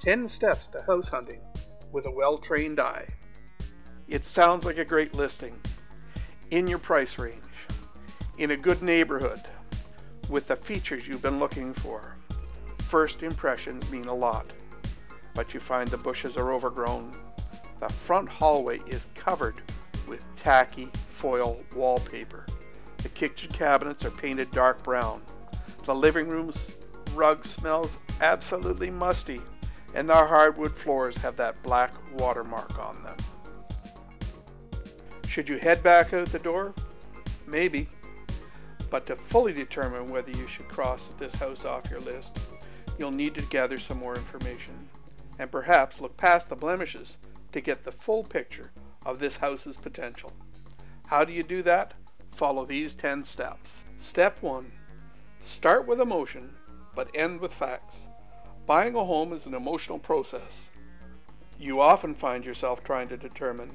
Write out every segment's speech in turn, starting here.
10 steps to house hunting with a well-trained eye. It sounds like a great listing. In your price range, in a good neighborhood, with the features you've been looking for. First impressions mean a lot, but you find the bushes are overgrown. The front hallway is covered with tacky foil wallpaper. The kitchen cabinets are painted dark brown. The living room's rug smells absolutely musty, and the hardwood floors have that black watermark on them. Should you head back out the door? Maybe. But to fully determine whether you should cross this house off your list, you'll need to gather some more information, and perhaps look past the blemishes to get the full picture of this house's potential. How do you do that? Follow these 10 steps. Step 1. Start with emotion, but end with facts. Buying a home is an emotional process. You often find yourself trying to determine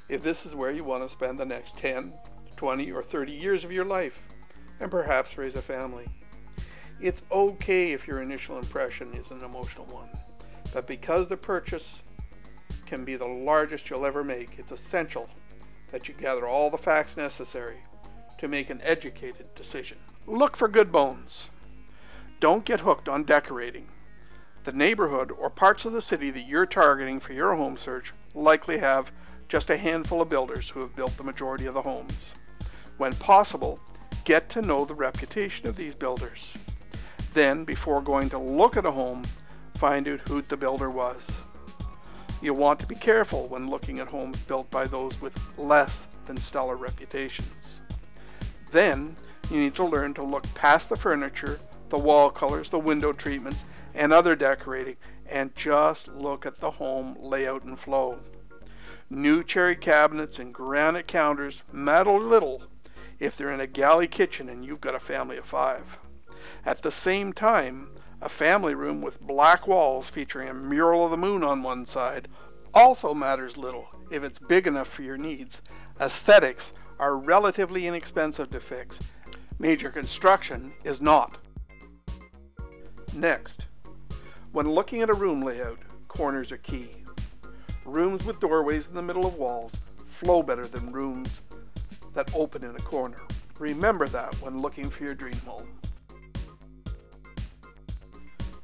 if this is where you want to spend the next 10, 20, or 30 years of your life, and perhaps raise a family. It's okay if your initial impression is an emotional one, but because the purchase can be the largest you'll ever make, it's essential that you gather all the facts necessary to make an educated decision. Look for good bones. Don't get hooked on decorating. The neighborhood or parts of the city that you're targeting for your home search likely have just a handful of builders who have built the majority of the homes. When possible, get to know the reputation of these builders. Then, before going to look at a home, find out who the builder was. You'll want to be careful when looking at homes built by those with less than stellar reputations. Then, you need to learn to look past the furniture, the wall colors, the window treatments, and other decorating, and just look at the home layout and flow. New cherry cabinets and granite counters matter little if they're in a galley kitchen and you've got a family of 5. At the same time, a family room with black walls featuring a mural of the moon on one side also matters little if it's big enough for your needs. Aesthetics are relatively inexpensive to fix. Major construction is not. Next, when looking at a room layout, corners are key. Rooms with doorways in the middle of walls flow better than rooms that open in a corner. Remember that when looking for your dream home.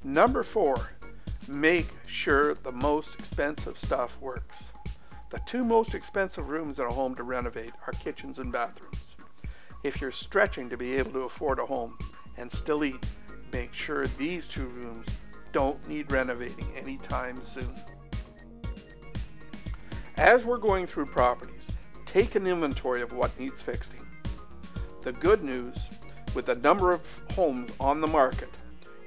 Number 4, make sure the most expensive stuff works. The 2 most expensive rooms in a home to renovate are kitchens and bathrooms. If you're stretching to be able to afford a home and still eat, make sure these 2 rooms don't need renovating anytime soon. As we're going through properties, take an inventory of what needs fixing. The good news, with the number of homes on the market,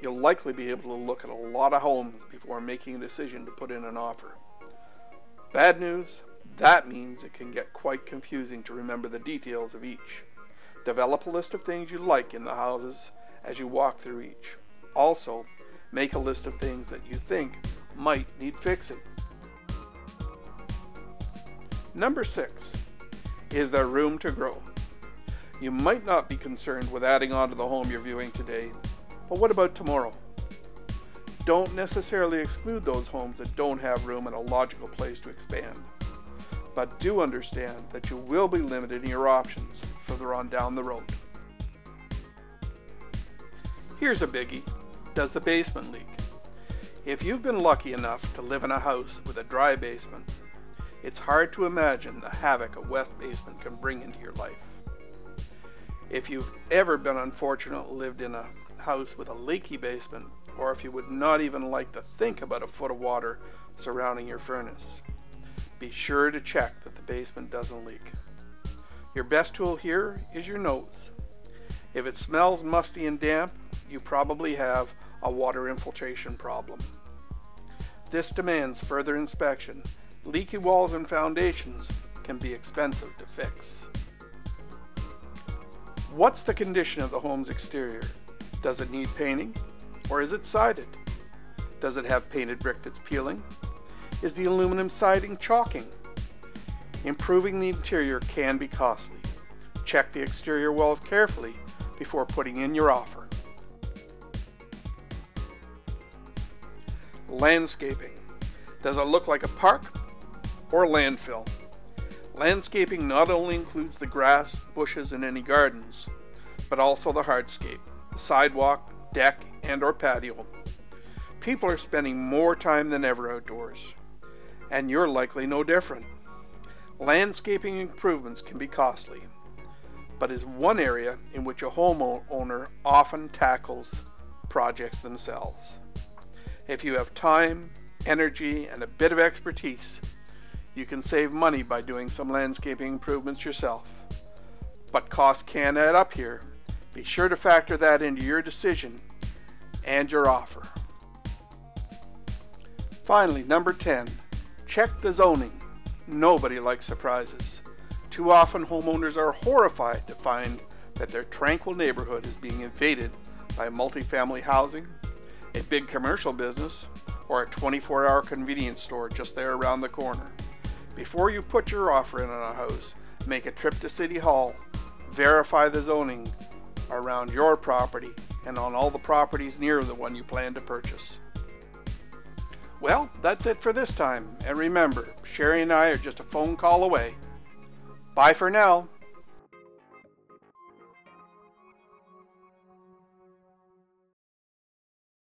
you'll likely be able to look at a lot of homes before making a decision to put in an offer. Bad news, that means it can get quite confusing to remember the details of each. Develop a list of things you like in the houses as you walk through each. Also, make a list of things that you think might need fixing. Number 6, is there room to grow? You might not be concerned with adding on to the home you're viewing today, but what about tomorrow? Don't necessarily exclude those homes that don't have room and a logical place to expand, but do understand that you will be limited in your options further on down the road. Here's a biggie. Does the basement leak? If you've been lucky enough to live in a house with a dry basement, it's hard to imagine the havoc a wet basement can bring into your life. If you've ever been unfortunate lived in a house with a leaky basement, or if you would not even like to think about a foot of water surrounding your furnace, be sure to check that the basement doesn't leak. Your best tool here is your nose. If it smells musty and damp, you probably have a water infiltration problem. This demands further inspection. Leaky walls and foundations can be expensive to fix. What's the condition of the home's exterior? Does it need painting? Or is it sided? Does it have painted brick that's peeling? Is the aluminum siding chalking? Improving the interior can be costly. Check the exterior walls carefully before putting in your offer. Landscaping. Does it look like a park or landfill? Landscaping not only includes the grass, bushes, and any gardens, but also the hardscape, the sidewalk, deck, and or patio. People are spending more time than ever outdoors, and you're likely no different. Landscaping improvements can be costly, but is one area in which a homeowner often tackles projects themselves. If you have time, energy, and a bit of expertise, you can save money by doing some landscaping improvements yourself. But costs can add up here. Be sure to factor that into your decision and your offer. Finally, number 10, check the zoning. Nobody likes surprises. Too often homeowners are horrified to find that their tranquil neighborhood is being invaded by multifamily housing, a big commercial business, or a 24-hour convenience store just there around the corner. Before you put your offer in on a house, make a trip to City Hall, verify the zoning around your property and on all the properties near the one you plan to purchase. Well, that's it for this time, and remember, Sherry and I are just a phone call away. Bye for now.